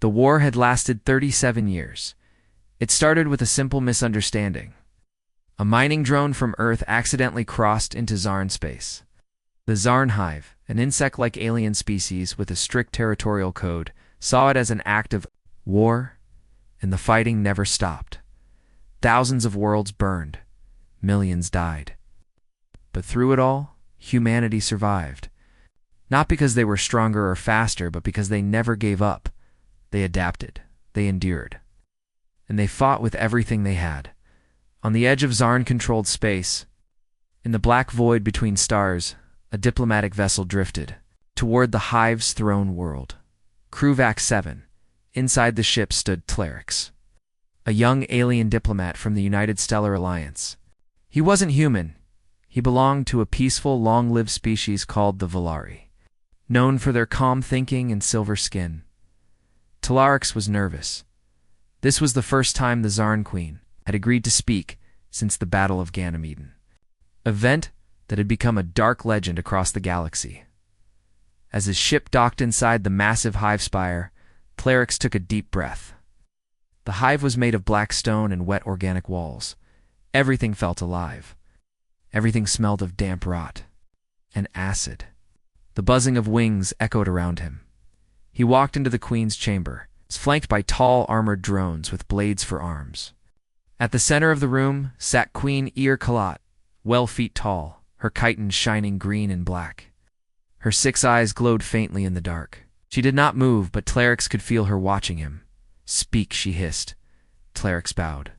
The war had lasted 37 years. It started with a simple misunderstanding. A mining drone from Earth accidentally crossed into Zarn space. The Zarn hive, an insect-like alien species with a strict territorial code, saw it as an act of war, and the fighting never stopped. Thousands of worlds burned. Millions died. But through it all, humanity survived. Not because they were stronger or faster, but because they never gave up. They adapted. They endured. And they fought with everything they had. On the edge of Zarn-controlled space, in the black void between stars, a diplomatic vessel drifted toward the hive's throne world. Crewvac 7. Inside the ship stood Tlerix, a young alien diplomat from the United Stellar Alliance. He wasn't human. He belonged to a peaceful, long-lived species called the Valari, known for their calm thinking and silver skin. Tlerix was nervous. This was the first time the Zarn Queen had agreed to speak since the Battle of Ganymede, event that had become a dark legend across the galaxy. As his ship docked inside the massive hive spire, Tlerix took a deep breath. The hive was made of black stone and wet organic walls. Everything felt alive. Everything smelled of damp rot and acid. The buzzing of wings echoed around him. He walked into the Queen's chamber, flanked by tall armored drones with blades for arms. At the center of the room sat Queen Kalat, 12 feet tall, her chitin shining green and black. Her 6 eyes glowed faintly in the dark. She did not move, but Tlerix could feel her watching him. "Speak," she hissed. Tlerix bowed.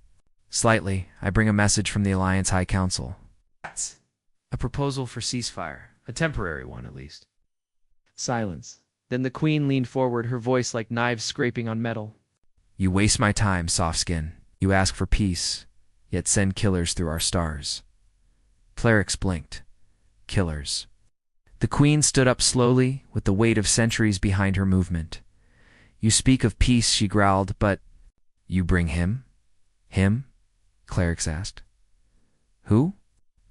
"Slightly, I bring a message from the Alliance High Council. A proposal for ceasefire. A temporary one, at least." Silence. Then the Queen leaned forward, her voice like knives scraping on metal. "You waste my time, Softskin. You ask for peace, yet send killers through our stars." Tlerix blinked. Killers. The Queen stood up slowly, with the weight of centuries behind her movement. "You speak of peace," she growled, "but you bring him?" "Him?" Tlerix asked. "Who?"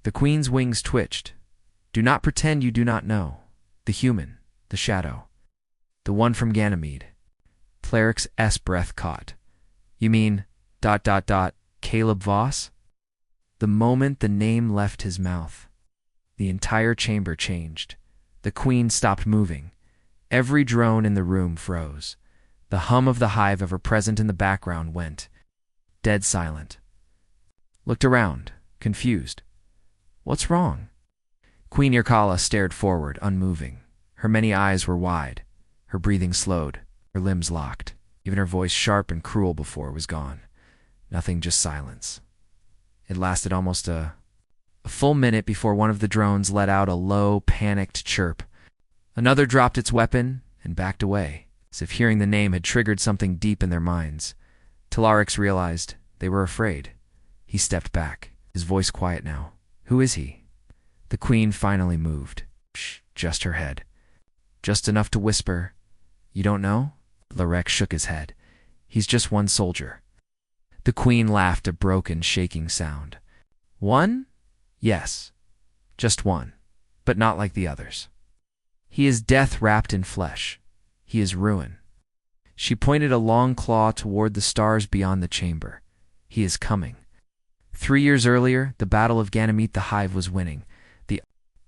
The Queen's wings twitched. "Do not pretend you do not know. The human, the shadow. The one from Ganymede." Tlerix's breath caught. "You mean ... Caleb Voss?" The moment the name left his mouth, the entire chamber changed. The Queen stopped moving. Every drone in the room froze. The hum of the hive ever present in the background went dead silent. Looked around, confused. "What's wrong?" Queen Irkala stared forward, unmoving. Her many eyes were wide. Her breathing slowed. Her limbs locked. Even her voice sharp and cruel before was gone. Nothing, just silence. It lasted almost a full minute before one of the drones let out a low, panicked chirp. Another dropped its weapon and backed away, as if hearing the name had triggered something deep in their minds. Tlerix realized they were afraid. He stepped back, his voice quiet now. "Who is he?" The Queen finally moved. Shh, just her head. Just enough to whisper, "You don't know?" Tlerix shook his head. "He's just one soldier." The Queen laughed, a broken, shaking sound. "One? Yes. Just one. But not like the others. He is death wrapped in flesh. He is ruin." She pointed a long claw toward the stars beyond the chamber. "He is coming." 3 years earlier, the Battle of Ganymede, the Hive was winning. The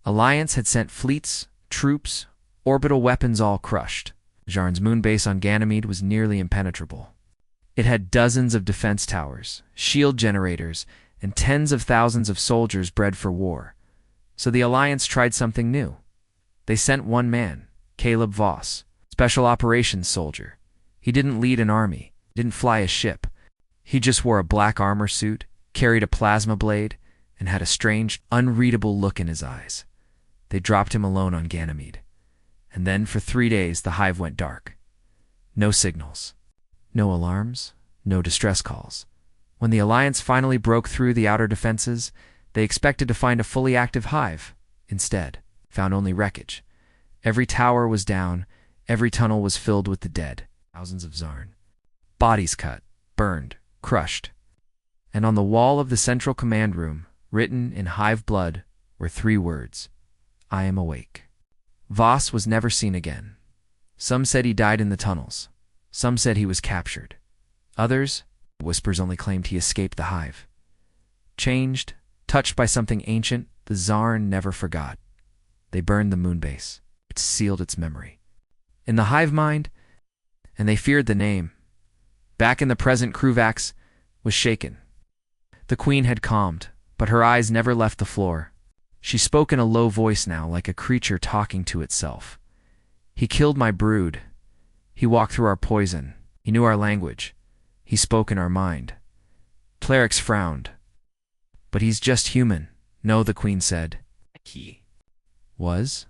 Alliance had sent fleets, troops, orbital weapons, all crushed. Zarn's moon base on Ganymede was nearly impenetrable. It had dozens of defense towers, shield generators, and tens of thousands of soldiers bred for war. So the Alliance tried something new. They sent one man, Caleb Voss, special operations soldier. He didn't lead an army, didn't fly a ship. He just wore a black armor suit, carried a plasma blade, and had a strange, unreadable look in his eyes. They dropped him alone on Ganymede. And then for 3 days the hive went dark. No signals. No alarms. No distress calls. When the Alliance finally broke through the outer defenses, they expected to find a fully active hive. Instead, found only wreckage. Every tower was down. Every tunnel was filled with the dead. Thousands of Zarn. Bodies cut, burned, crushed. And on the wall of the central command room, written in hive blood, were 3 words: "I am awake." Voss was never seen again. Some said he died in the tunnels. Some said he was captured. Others, whispers only claimed he escaped the hive. Changed, touched by something ancient, the Zarn never forgot. They burned the moonbase. It sealed its memory. In the hive mind, and they feared the name. Back in the present, Kruvax was shaken. The queen had calmed, but her eyes never left the floor. She spoke in a low voice now, like a creature talking to itself. He killed my brood. He walked through our poison. He knew our language. He spoke in our mind. Clerics frowned. But he's just human. No, the queen said. He was,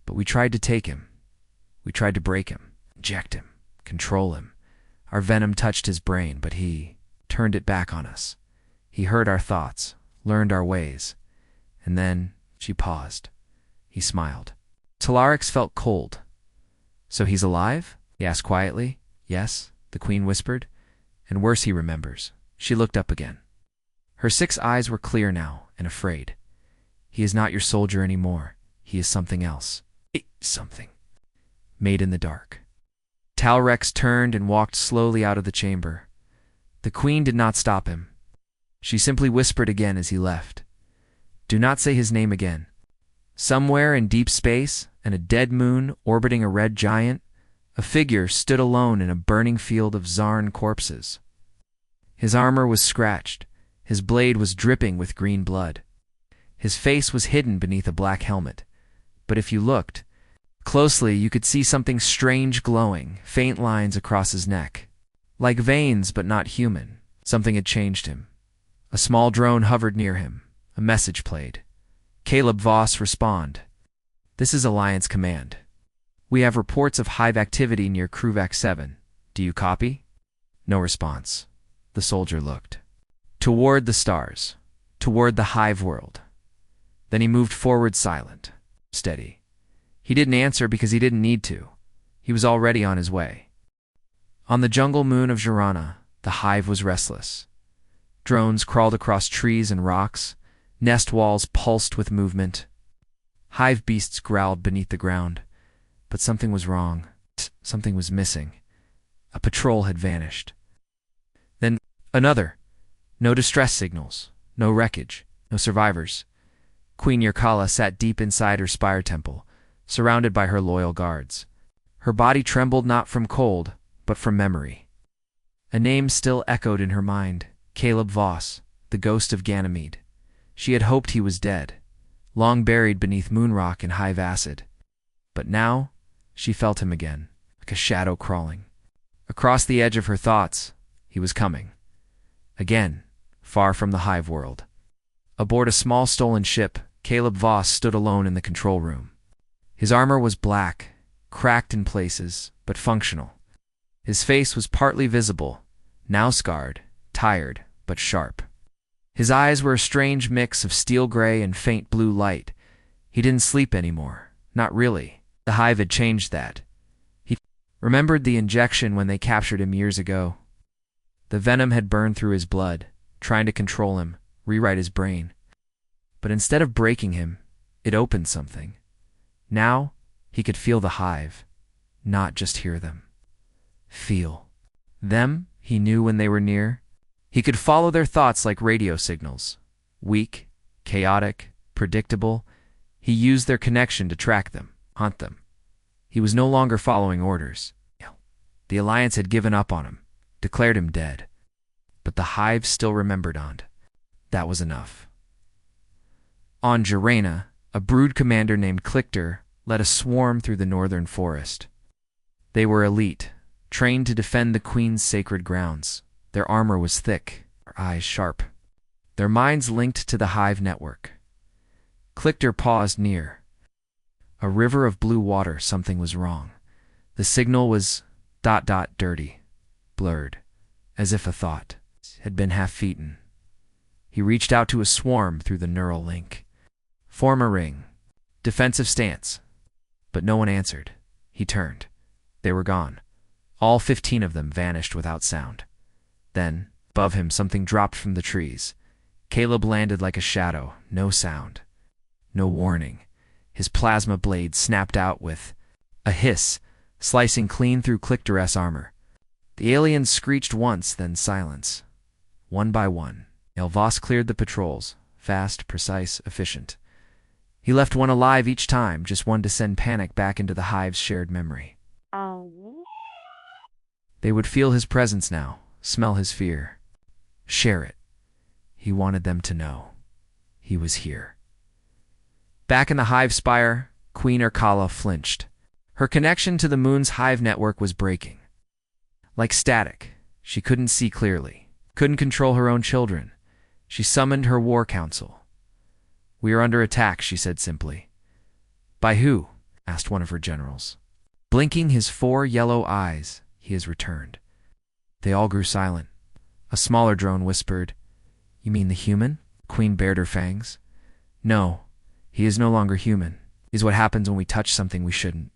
but we tried to take him. We tried to break him, inject him, control him. Our venom touched his brain, but he turned it back on us. He heard our thoughts, learned our ways. And then she paused. He smiled. Talarix felt cold. So he's alive? He asked quietly. Yes, the queen whispered. And worse, he remembers. She looked up again. Her 6 eyes were clear now and afraid. He is not your soldier anymore. He is something else. Something. Made in the dark. Talrex turned and walked slowly out of the chamber. The queen did not stop him. She simply whispered again as he left. Do not say his name again. Somewhere in deep space, and a dead moon orbiting a red giant, a figure stood alone in a burning field of Zarn corpses. His armor was scratched. His blade was dripping with green blood. His face was hidden beneath a black helmet. But if you looked closely, you could see something strange glowing, faint lines across his neck. Like veins, but not human. Something had changed him. A small drone hovered near him. A message played. Caleb Voss, respond. This is Alliance Command. We have reports of hive activity near Kruvax 7. Do you copy? No response. The soldier looked. Toward the stars. Toward the hive world. Then he moved forward silent. Steady. He didn't answer because he didn't need to. He was already on his way. On the jungle moon of Jirana, the hive was restless. Drones crawled across trees and rocks. Nest walls pulsed with movement. Hive beasts growled beneath the ground. But something was wrong. Something was missing. A patrol had vanished. Then another. No distress signals. No wreckage. No survivors. Queen Yerkala sat deep inside her spire temple, surrounded by her loyal guards. Her body trembled not from cold, but from memory. A name still echoed in her mind. Caleb Voss, the ghost of Ganymede. She had hoped he was dead, long buried beneath moonrock and hive acid. But now, she felt him again, like a shadow crawling. Across the edge of her thoughts, he was coming. Again, far from the hive world. Aboard a small stolen ship, Caleb Voss stood alone in the control room. His armor was black, cracked in places, but functional. His face was partly visible, now scarred, tired, but sharp. His eyes were a strange mix of steel gray and faint blue light. He didn't sleep anymore. Not really. The hive had changed that. He remembered the injection when they captured him years ago. The venom had burned through his blood, trying to control him, rewrite his brain. But instead of breaking him, it opened something. Now, he could feel the hive, not just hear them. Feel. Them, he knew when they were near. He could follow their thoughts like radio signals. Weak, chaotic, predictable. He used their connection to track them, hunt them. He was no longer following orders. The Alliance had given up on him, declared him dead. But the hive still remembered Ond. That was enough. On Jirana, a brood commander named Clichter led a swarm through the northern forest. They were elite, trained to defend the Queen's sacred grounds. Their armor was thick, their eyes sharp. Their minds linked to the hive network. Clichter paused near. A river of blue water, something was wrong. The signal was ... dirty, blurred, as if a thought had been half-eaten. He reached out to a swarm through the neural link. Form a ring. Defensive stance. But no one answered. He turned. They were gone. All 15 of them vanished without sound. Then, above him, something dropped from the trees. Caleb landed like a shadow, no sound. No warning. His plasma blade snapped out with a hiss, slicing clean through Clichter's armor. The aliens screeched once, then silence. One by one, Voss cleared the patrols, fast, precise, efficient. He left one alive each time, just one to send panic back into the hive's shared memory. They would feel his presence now, smell his fear. Share it. He wanted them to know. He was here. Back in the hive spire, Queen Urkala flinched. Her connection to the moon's hive network was breaking. Like static, she couldn't see clearly, couldn't control her own children. She summoned her war council. "We are under attack," she said simply. "By who?" asked one of her generals. Blinking his 4 yellow eyes, he has returned. They all grew silent. A smaller drone whispered, "You mean the human?" Queen bared her fangs. "No, he is no longer human. Is what happens when we touch something we shouldn't."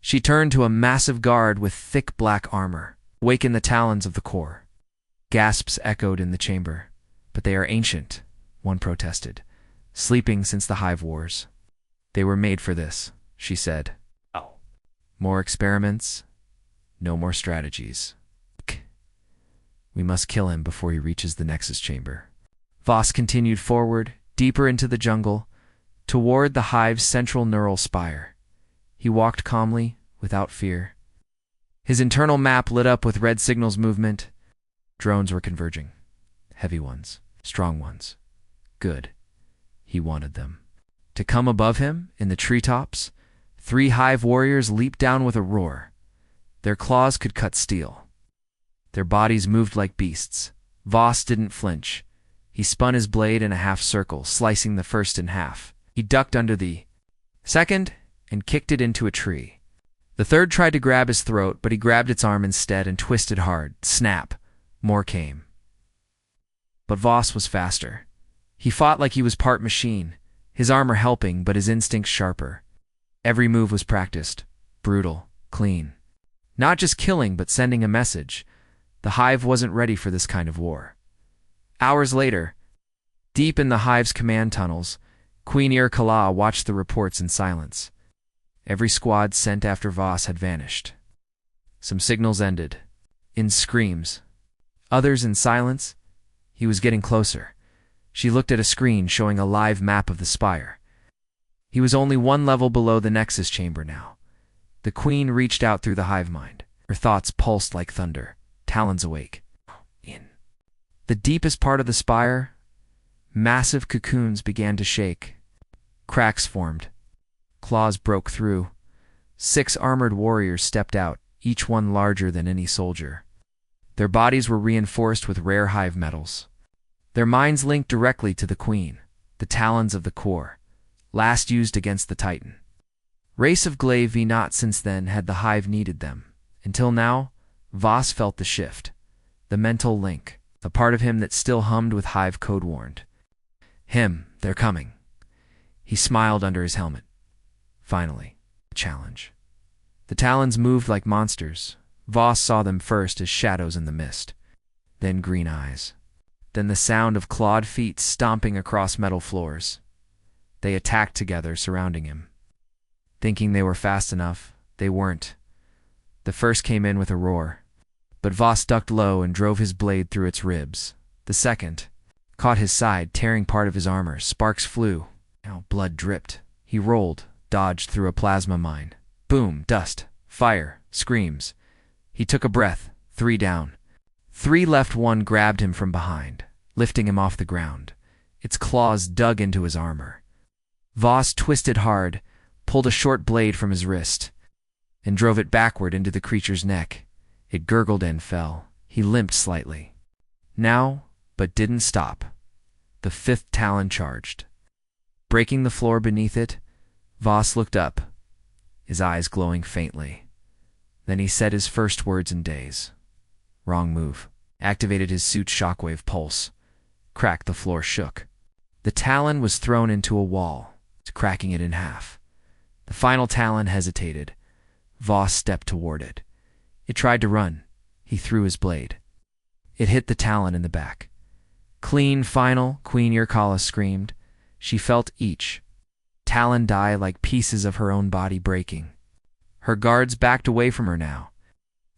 She turned to a massive guard with thick black armor, awake in the talons of the core. Gasps echoed in the chamber. "But they are ancient," one protested, "sleeping since the hive wars." "They were made for this," she said. "Oh. More experiments, no more strategies. We must kill him before he reaches the Nexus chamber." Voss continued forward, deeper into the jungle, toward the hive's central neural spire. He walked calmly, without fear. His internal map lit up with red signals movement. Drones were converging. Heavy ones, strong ones. Good. He wanted them. To come above him, in the treetops, 3 hive warriors leaped down with a roar. Their claws could cut steel. Their bodies moved like beasts. Voss didn't flinch. He spun his blade in a half circle, slicing the first in half. He ducked under the second and kicked it into a tree. The third tried to grab his throat, but he grabbed its arm instead and twisted hard. Snap. More came. But Voss was faster. He fought like he was part machine, his armor helping, but his instincts sharper. Every move was practiced, brutal, clean. Not just killing, but sending a message. The hive wasn't ready for this kind of war. Hours later, deep in the hive's command tunnels, Queen Urkala watched the reports in silence. Every squad sent after Voss had vanished. Some signals ended, in screams. Others in silence. He was getting closer. She looked at a screen showing a live map of the spire. He was only 1 level below the Nexus chamber now. The Queen reached out through the hive mind. Her thoughts pulsed like thunder, talons awake. In the deepest part of the spire, massive cocoons began to shake. Cracks formed. Claws broke through. 6 armored warriors stepped out, each one larger than any soldier. Their bodies were reinforced with rare hive metals. Their minds linked directly to the Queen, the talons of the core, last used against the Titan. Race of Glaive not since then had the hive needed them. Until now, Voss felt the shift, the mental link, the part of him that still hummed with hive code warned. Him, they're coming. He smiled under his helmet. Finally, a challenge. The talons moved like monsters. Voss saw them first as shadows in the mist, then green eyes, then the sound of clawed feet stomping across metal floors. They attacked together, surrounding him. Thinking they were fast enough, they weren't. The first came in with a roar, but Voss ducked low and drove his blade through its ribs. The second caught his side, tearing part of his armor. Sparks flew. Now blood dripped. He rolled, dodged through a plasma mine. Boom, dust, fire, screams. He took a breath. 3 down. 3 left. 1 grabbed him from behind, lifting him off the ground. Its claws dug into his armor. Voss twisted hard, pulled a short blade from his wrist, and drove it backward into the creature's neck. It gurgled and fell. He limped slightly. Now, but didn't stop. The 5th talon charged. Breaking the floor beneath it, Voss looked up, his eyes glowing faintly. Then he said his first words in days. Wrong move. Activated his suit's shockwave pulse. Crack, the floor shook. The talon was thrown into a wall, cracking it in half. The final talon hesitated. Voss stepped toward it. It tried to run. He threw his blade. It hit the talon in the back. Clean final, Queen Urkala screamed. She felt each talon die like pieces of her own body breaking. Her guards backed away from her now.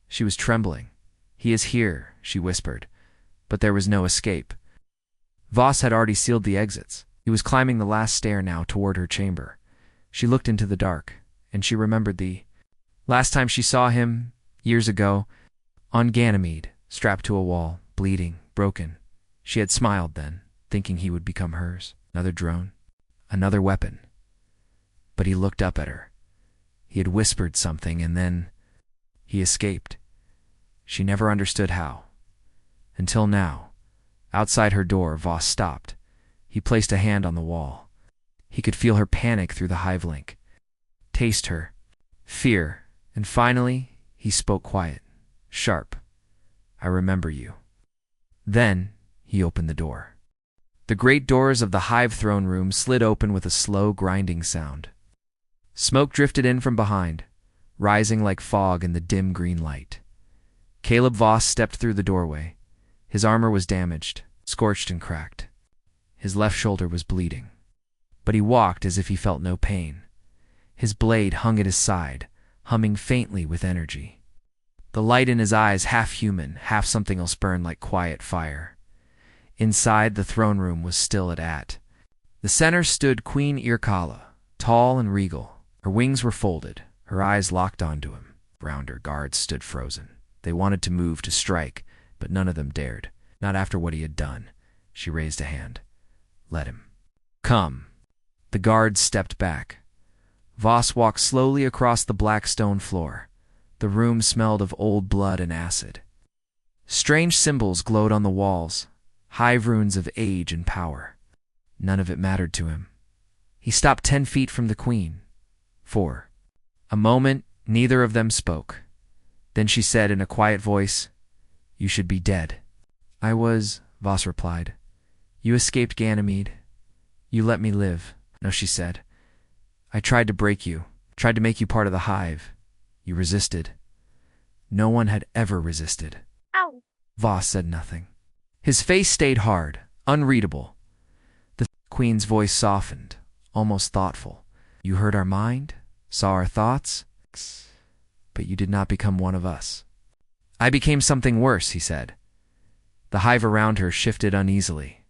She was trembling. He is here, she whispered, but there was no escape. Voss had already sealed the exits. He was climbing the last stair now toward her chamber. She looked into the dark, and she remembered the last time she saw him, years ago, on Ganymede, strapped to a wall, bleeding, broken. She had smiled then, thinking he would become hers. Another drone, another weapon. But he looked up at her. He had whispered something, and then he escaped. She never understood how. Until now. Outside her door, Voss stopped. He placed a hand on the wall. He could feel her panic through the hive link, taste her fear, and finally he spoke quiet, sharp. I remember you. Then he opened the door. The great doors of the hive throne room slid open with a slow, grinding sound. Smoke drifted in from behind, rising like fog in the dim green light. Caleb Voss stepped through the doorway. His armor was damaged, scorched and cracked. His left shoulder was bleeding. But he walked as if he felt no pain. His blade hung at his side, humming faintly with energy. The light in his eyes, half human, half something else, burned like quiet fire. Inside, the throne room was still at. The center stood Queen Irkala, tall and regal. Her wings were folded, her eyes locked onto him. Round her, guards stood frozen. They wanted to move, to strike, but none of them dared. Not after what he had done. She raised a hand. Let him. Come. The guards stepped back. Voss walked slowly across the black stone floor. The room smelled of old blood and acid. Strange symbols glowed on the walls, hive runes of age and power. None of it mattered to him. He stopped 10 feet from the queen. For a moment, neither of them spoke. Then she said in a quiet voice, You should be dead. I was, Voss replied. You escaped Ganymede. You let me live. No, she said. I tried to break you, tried to make you part of the hive. You resisted. No one had ever resisted. Ow. Voss said nothing. His face stayed hard, unreadable. The queen's voice softened, almost thoughtful. You heard our mind, saw our thoughts, but you did not become one of us. I became something worse, he said. The hive around her shifted uneasily.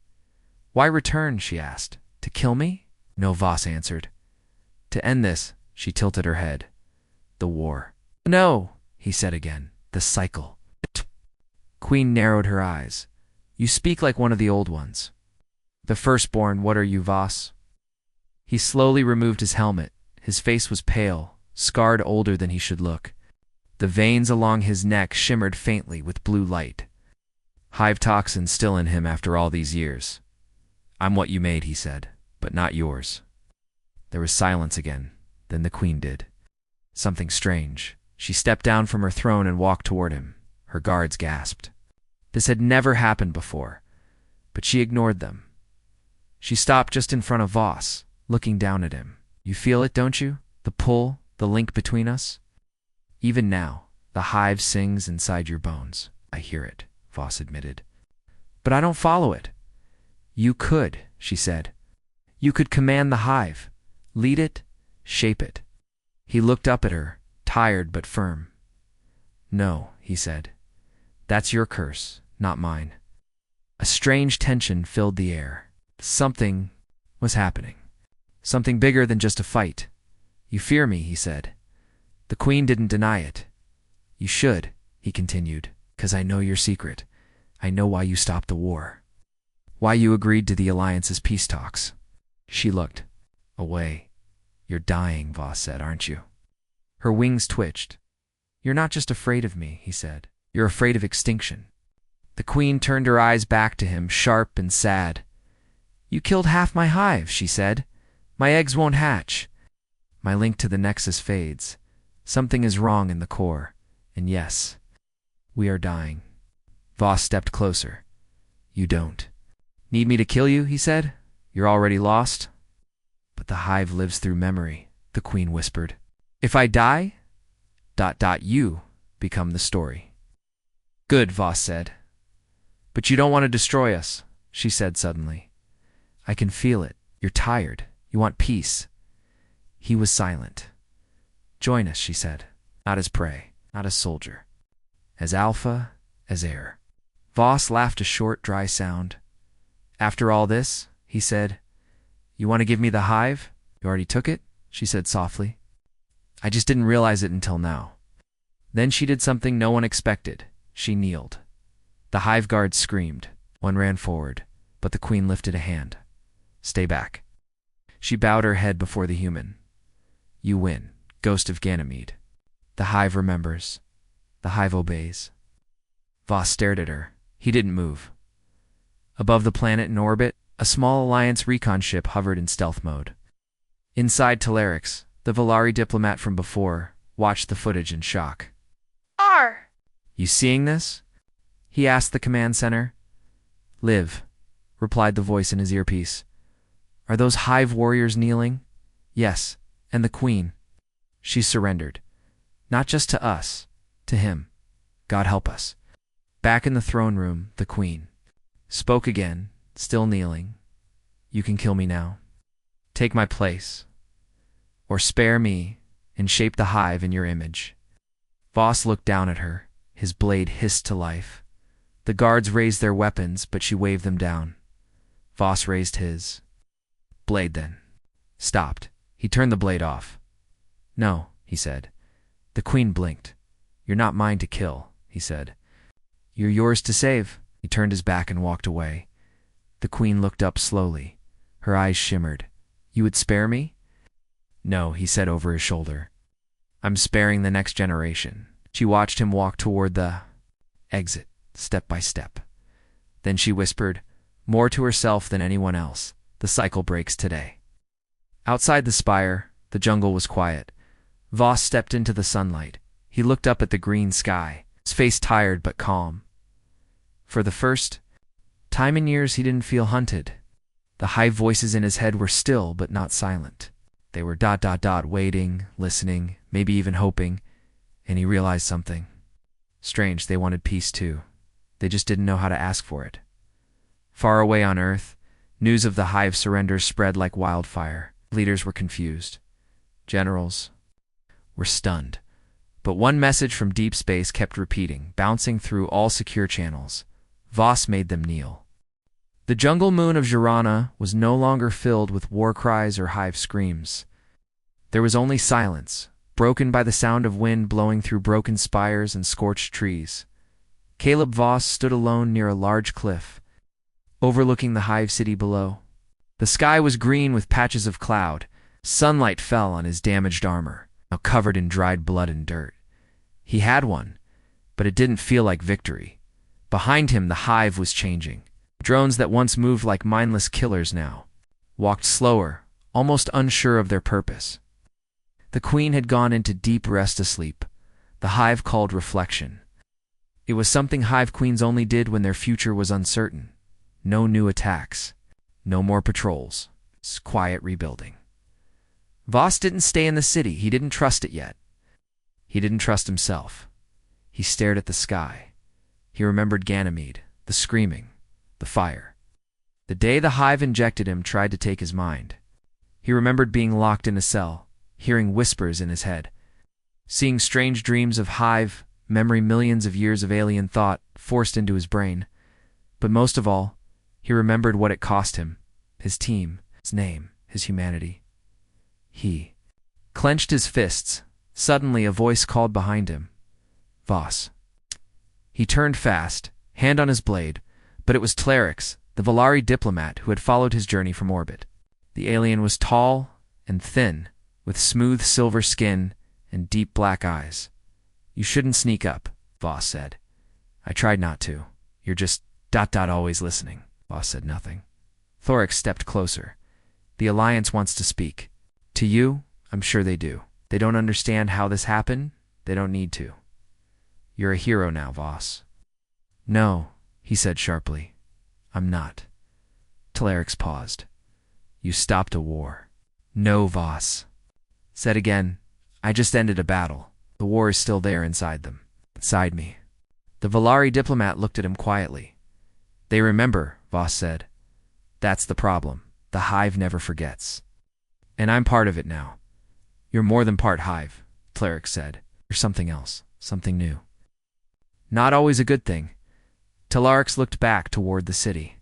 Why return, she asked. To kill me? No, Voss answered. To end this, she tilted her head. The war. No, he said again. The cycle. Queen narrowed her eyes. You speak like one of the old ones. The firstborn, what are you, Voss? He slowly removed his helmet. His face was pale, scarred, older than he should look. The veins along his neck shimmered faintly with blue light. Hive toxin still in him after all these years. I'm what you made, he said, but not yours. There was silence again. Then the queen did. Something strange. She stepped down from her throne and walked toward him. Her guards gasped. This had never happened before, but she ignored them. She stopped just in front of Voss, looking down at him. You feel it, don't you? The pull, the link between us? Even now, the hive sings inside your bones. I hear it, Voss admitted. But I don't follow it. You could, she said. You could command the hive, lead it, shape it. He looked up at her, tired but firm. No, he said. That's your curse, not mine. A strange tension filled the air. Something was happening. Something bigger than just a fight. You fear me, he said. The queen didn't deny it. You should, he continued, 'cause I know your secret. I know why you stopped the war. Why you agreed to the Alliance's peace talks. She looked away. You're dying, Voss said, aren't you? Her wings twitched. You're not just afraid of me, he said. You're afraid of extinction. The queen turned her eyes back to him, sharp and sad. You killed half my hive, she said. My eggs won't hatch. My link to the nexus fades. Something is wrong in the core. And yes, we are dying. Voss stepped closer. You don't. Need me to kill you, he said. You're already lost. But the hive lives through memory, the queen whispered. If I die, ... you become the story. Good, Voss said. But you don't want to destroy us, she said suddenly. I can feel it. You're tired. You want peace. He was silent. Join us, she said. Not as prey, not as soldier. As alpha as air. Voss laughed a short, dry sound. After all this, he said, you want to give me the hive? You already took it? She said softly. I just didn't realize it until now. Then she did something no one expected. She kneeled. The hive guards screamed. One ran forward, but the queen lifted a hand. Stay back. She bowed her head before the human. You win, ghost of Ganymede. The hive remembers. The hive obeys. Voss stared at her. He didn't move. Above the planet in orbit, a small Alliance recon ship hovered in stealth mode. Inside Telerix, the Volari diplomat from before watched the footage in shock. You seeing this? He asked the command center. Liv, replied the voice in his earpiece. Are those hive warriors kneeling? Yes, and the queen. She surrendered. Not just to us, to him. God help us. Back in the throne room, the queen spoke again, still kneeling. You can kill me now. Take my place. Or spare me and shape the hive in your image. Voss looked down at her. His blade hissed to life. The guards raised their weapons, but she waved them down. Voss raised his. Blade then. Stopped. He turned the blade off. No, he said. The queen blinked. You're not mine to kill, he said. You're yours to save. He turned his back and walked away. The queen looked up slowly. Her eyes shimmered. You would spare me? No, he said over his shoulder. I'm sparing the next generation. She watched him walk toward the exit, step by step. Then she whispered, more to herself than anyone else, the cycle breaks today. Outside the spire, the jungle was quiet. Voss stepped into the sunlight. He looked up at the green sky, his face tired but calm. For the first time in years, he didn't feel hunted. The high voices in his head were still but not silent. They were ... waiting, listening, maybe even hoping. And he realized something. Strange, they wanted peace too. They just didn't know how to ask for it. Far away on Earth, news of the hive surrender spread like wildfire. Leaders were confused. Generals were stunned. But one message from deep space kept repeating, bouncing through all secure channels. Voss made them kneel. The jungle moon of Girana was no longer filled with war cries or hive screams. There was only silence, broken by the sound of wind blowing through broken spires and scorched trees. Caleb Voss stood alone near a large cliff, overlooking the hive city below. The sky was green with patches of cloud. Sunlight fell on his damaged armor, now covered in dried blood and dirt. He had won, but it didn't feel like victory. Behind him, the hive was changing. Drones that once moved like mindless killers now walked slower, almost unsure of their purpose. The queen had gone into deep rest asleep. The hive called reflection. It was something hive queens only did when their future was uncertain. No new attacks. No more patrols. Quiet rebuilding. Voss didn't stay in the city. He didn't trust it yet. He didn't trust himself. He stared at the sky. He remembered Ganymede, the screaming, the fire. The day the hive injected him tried to take his mind. He remembered being locked in a cell, hearing whispers in his head, seeing strange dreams of hive, memory millions of years of alien thought forced into his brain. But most of all, he remembered what it cost him, his team, his name, his humanity. He clenched his fists. Suddenly a voice called behind him. Voss. He turned fast, hand on his blade, but it was Telerix, the Volari diplomat who had followed his journey from orbit. The alien was tall and thin, with smooth silver skin and deep black eyes. You shouldn't sneak up, Voss said. I tried not to. You're just ... always listening. Voss said nothing. Thorix stepped closer. The Alliance wants to speak. To you, I'm sure they do. They don't understand how this happened. They don't need to. You're a hero now, Voss. No, he said sharply. I'm not. Telerix paused. You stopped a war. No, Voss. Said again, I just ended a battle. The war is still there inside them. Inside me. The Volari diplomat looked at him quietly. They remember, Voss said. That's the problem. The hive never forgets. And I'm part of it now. You're more than part hive, Telerix said. You're something else, something new. Not always a good thing. Talarix looked back toward the city.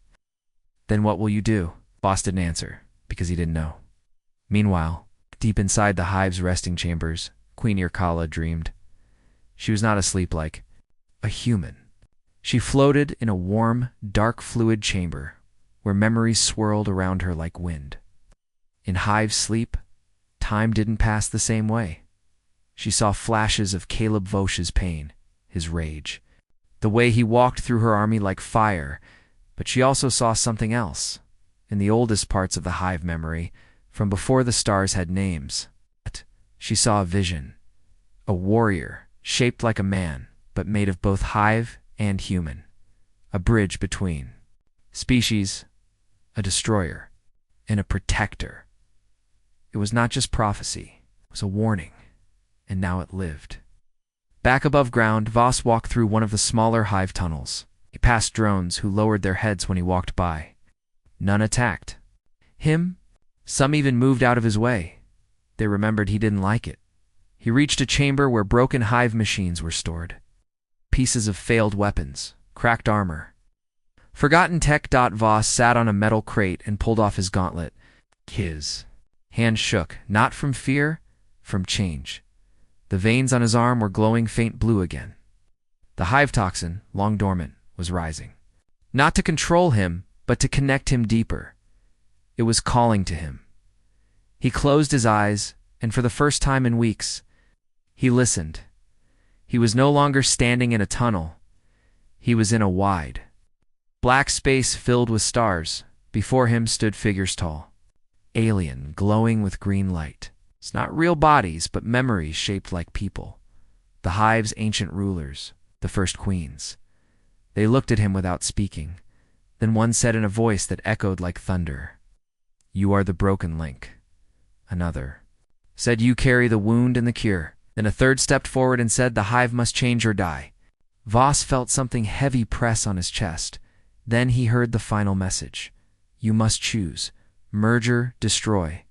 Then what will you do? Voss didn't answer, because he didn't know. Meanwhile, deep inside the hive's resting chambers, Queen Irkala dreamed. She was not asleep like a human. She floated in a warm, dark fluid chamber where memories swirled around her like wind. In hive sleep, time didn't pass the same way. She saw flashes of Caleb Vosh's pain, his rage, the way he walked through her army like fire, but she also saw something else. In the oldest parts of the hive memory, from before the stars had names, she saw a vision, a warrior shaped like a man, but made of both hive and human, a bridge between species, a destroyer, and a protector. It was not just prophecy, it was a warning, and now it lived. Back above ground, Voss walked through one of the smaller hive tunnels. He passed drones who lowered their heads when he walked by. None attacked him. Some even moved out of his way. They remembered he didn't like it. He reached a chamber where broken hive machines were stored. Pieces of failed weapons, cracked armor. Forgotten tech. Voss sat on a metal crate and pulled off his gauntlet. His hand shook, not from fear, from change. The veins on his arm were glowing faint blue again. The hive toxin, long dormant, was rising. Not to control him, but to connect him deeper. It was calling to him. He closed his eyes, and for the first time in weeks, he listened. He was no longer standing in a tunnel. He was in a wide, black space filled with stars. Before him stood figures tall, alien, glowing with green light. It's not real bodies, but memories shaped like people. The hive's ancient rulers, the first queens. They looked at him without speaking. Then one said in a voice that echoed like thunder, "You are the broken link." Another said, "You carry the wound and the cure." Then a third stepped forward and said, "The hive must change or die." Voss felt something heavy press on his chest. Then he heard the final message. You must choose. Merge or destroy.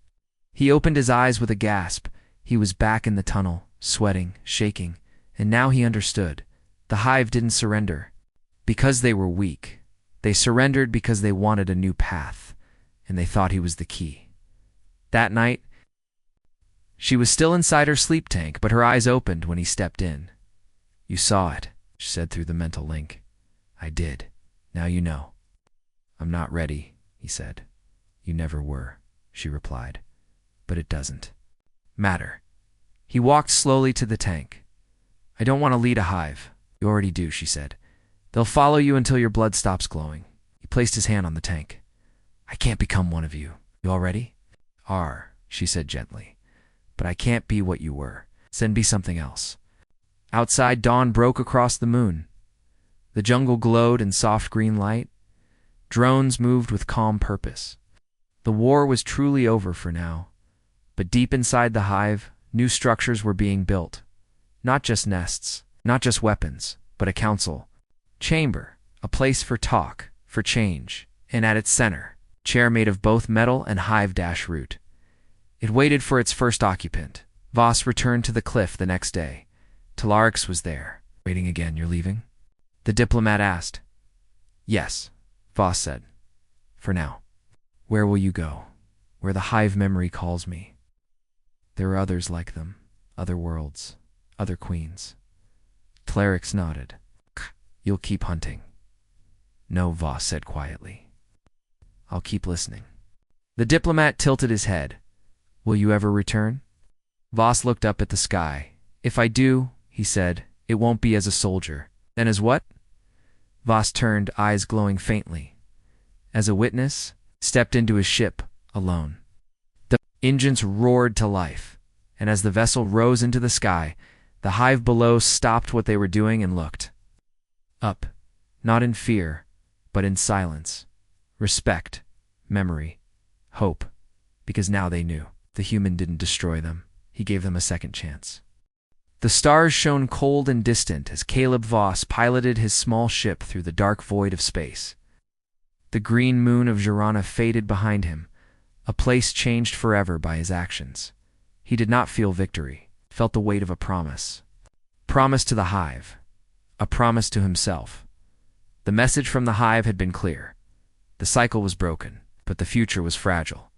He opened his eyes with a gasp. He was back in the tunnel, sweating, shaking, and now he understood. The hive didn't surrender because they were weak. They surrendered because they wanted a new path, and they thought he was the key. That night, she was still inside her sleep tank, but her eyes opened when he stepped in. "You saw it," she said through the mental link. "I did. Now you know." "I'm not ready," he said. "You never were," she replied. "But it doesn't matter." He walked slowly to the tank. "I don't want to lead a hive." "You already do," she said. "They'll follow you until your blood stops glowing." He placed his hand on the tank. "I can't become one of you. You all ready?" "Are," she said gently. "But I can't be what you were. Then be something else." Outside, dawn broke across the moon. The jungle glowed in soft green light. Drones moved with calm purpose. The war was truly over for now. But deep inside the hive, new structures were being built. Not just nests, not just weapons, but a council. Chamber, a place for talk, for change, and at its center, chair made of both metal and hive-root. It waited for its first occupant. Voss returned to the cliff the next day. Talarix was there. "Waiting again, you're leaving?" the diplomat asked. "Yes," Voss said. "For now." "Where will you go?" "Where the hive memory calls me. There are others like them, other worlds, other queens." Talarix nodded. "You'll keep hunting." "No," Voss said quietly. "I'll keep listening." The diplomat tilted his head. "Will you ever return?" Voss looked up at the sky. "If I do," he said, "it won't be as a soldier." "Then as what?" Voss turned, eyes glowing faintly. "As a witness, stepped into his ship, alone." The engines roared to life, and as the vessel rose into the sky, the hive below stopped what they were doing and looked up, not in fear, but in silence, respect, memory, hope, because now they knew. The human didn't destroy them. He gave them a second chance. The stars shone cold and distant as Caleb Voss piloted his small ship through the dark void of space. The green moon of Girana faded behind him, a place changed forever by his actions. He did not feel victory, felt the weight of a promise. Promise to the hive, a promise to himself. The message from the hive had been clear. The cycle was broken, but the future was fragile.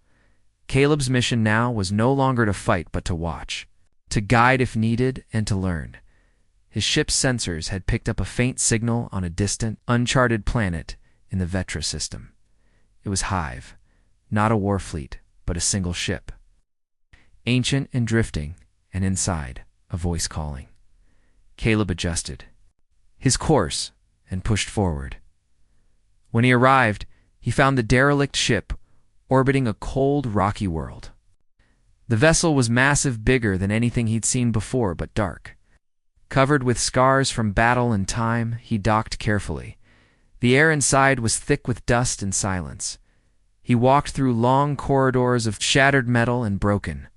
Caleb's mission now was no longer to fight but to watch, to guide if needed, and to learn. His ship's sensors had picked up a faint signal on a distant, uncharted planet in the Vetra system. It was Hive, not a war fleet, but a single ship. Ancient and drifting, and inside, a voice calling. Caleb adjusted his course and pushed forward. When he arrived, he found the derelict ship orbiting a cold, rocky world. The vessel was massive, bigger than anything he'd seen before, but dark. Covered with scars from battle and time, he docked carefully. The air inside was thick with dust and silence. He walked through long corridors of shattered metal and broken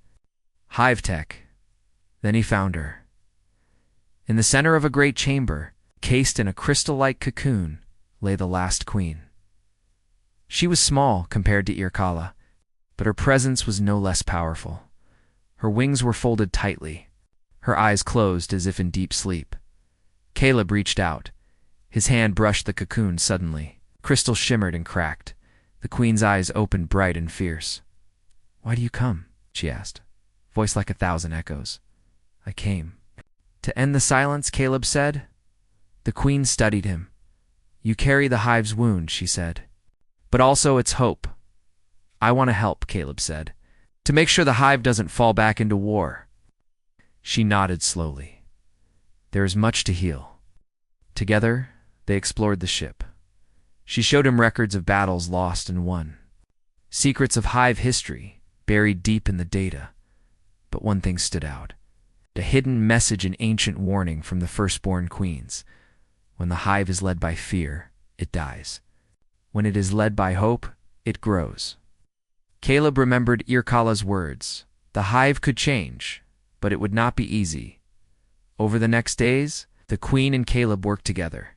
hive tech. Then he found her. In the center of a great chamber, cased in a crystal-like cocoon, lay the last queen. She was small compared to Irkala, but her presence was no less powerful. Her wings were folded tightly, her eyes closed as if in deep sleep. Caleb reached out. His hand brushed the cocoon suddenly. Crystal shimmered and cracked. The queen's eyes opened bright and fierce. "Why do you come?" she asked, voice like 1,000 echoes. "I came to end the silence," Caleb said. The queen studied him. "You carry the hive's wound," she said, "but also its hope." "I want to help," Caleb said, "to make sure the hive doesn't fall back into war." She nodded slowly. "There is much to heal." Together, they explored the ship. She showed him records of battles lost and won, secrets of hive history buried deep in the data. But one thing stood out: a hidden message, an ancient warning from the firstborn queens. When the hive is led by fear, it dies. When it is led by hope, it grows. Caleb remembered Irkala's words. The hive could change, but it would not be easy. Over the next days, the queen and Caleb worked together.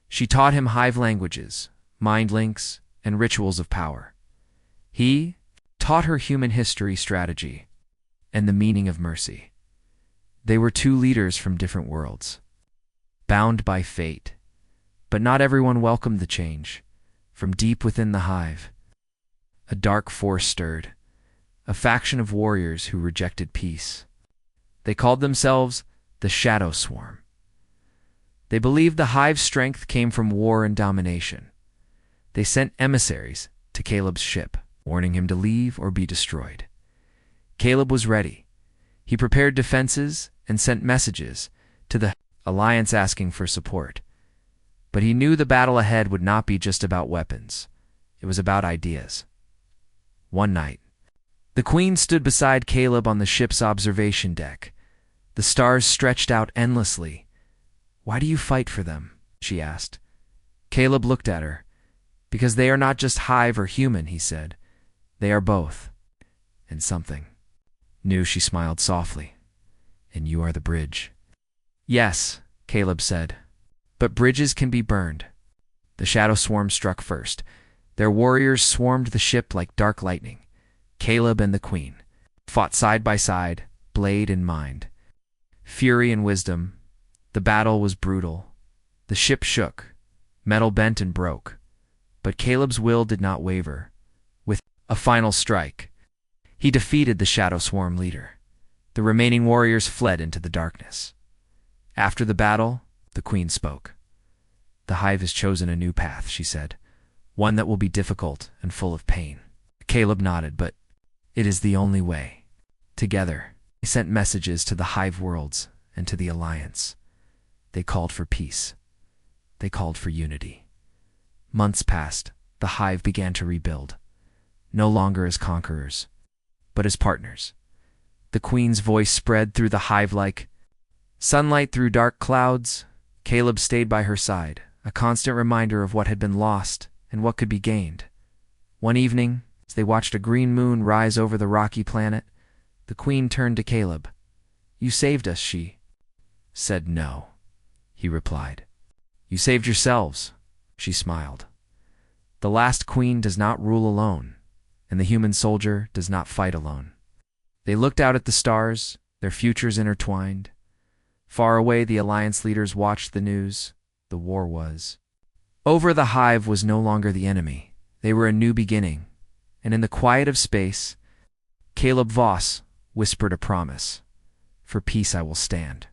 She taught him hive languages, mind links, and rituals of power. He taught her human history, strategy, and the meaning of mercy. They were two leaders from different worlds, bound by fate. But not everyone welcomed the change. From deep within the hive, a dark force stirred, a faction of warriors who rejected peace. They called themselves the Shadow Swarm. They believed the hive's strength came from war and domination. They sent emissaries to Caleb's ship, warning him to leave or be destroyed. Caleb was ready. He prepared defenses and sent messages to the Alliance asking for support. But he knew the battle ahead would not be just about weapons. It was about ideas. One night, the queen stood beside Caleb on the ship's observation deck. The stars stretched out endlessly. "Why do you fight for them?" she asked. Caleb looked at her. "Because they are not just hive or human," he said. "They are both. And something new," she smiled softly. "And you are the bridge." "Yes," Caleb said. "But bridges can be burned." The Shadow Swarm struck first. Their warriors swarmed the ship like dark lightning. Caleb and the queen fought side by side, blade in mind. Fury and wisdom. The battle was brutal. The ship shook. Metal bent and broke. But Caleb's will did not waver. With a final strike, he defeated the Shadow Swarm leader. The remaining warriors fled into the darkness. After the battle, the queen spoke. "The hive has chosen a new path," she said. "One that will be difficult and full of pain." Caleb nodded, "But it is the only way." Together, they sent messages to the hive worlds and to the Alliance. They called for peace. They called for unity. Months passed. The hive began to rebuild. No longer as conquerors, but as partners. The queen's voice spread through the hive like sunlight through dark clouds. Caleb stayed by her side, a constant reminder of what had been lost and what could be gained. One evening, as they watched a green moon rise over the rocky planet, the queen turned to Caleb. "You saved us," she said. "No," he replied. "You saved yourselves," she smiled. "The last queen does not rule alone, and the human soldier does not fight alone." They looked out at the stars, their futures intertwined. Far away, the Alliance leaders watched the news. The war was Over the hive was no longer the enemy. They were a new beginning. And in the quiet of space, Caleb Voss whispered a promise. For peace I will stand.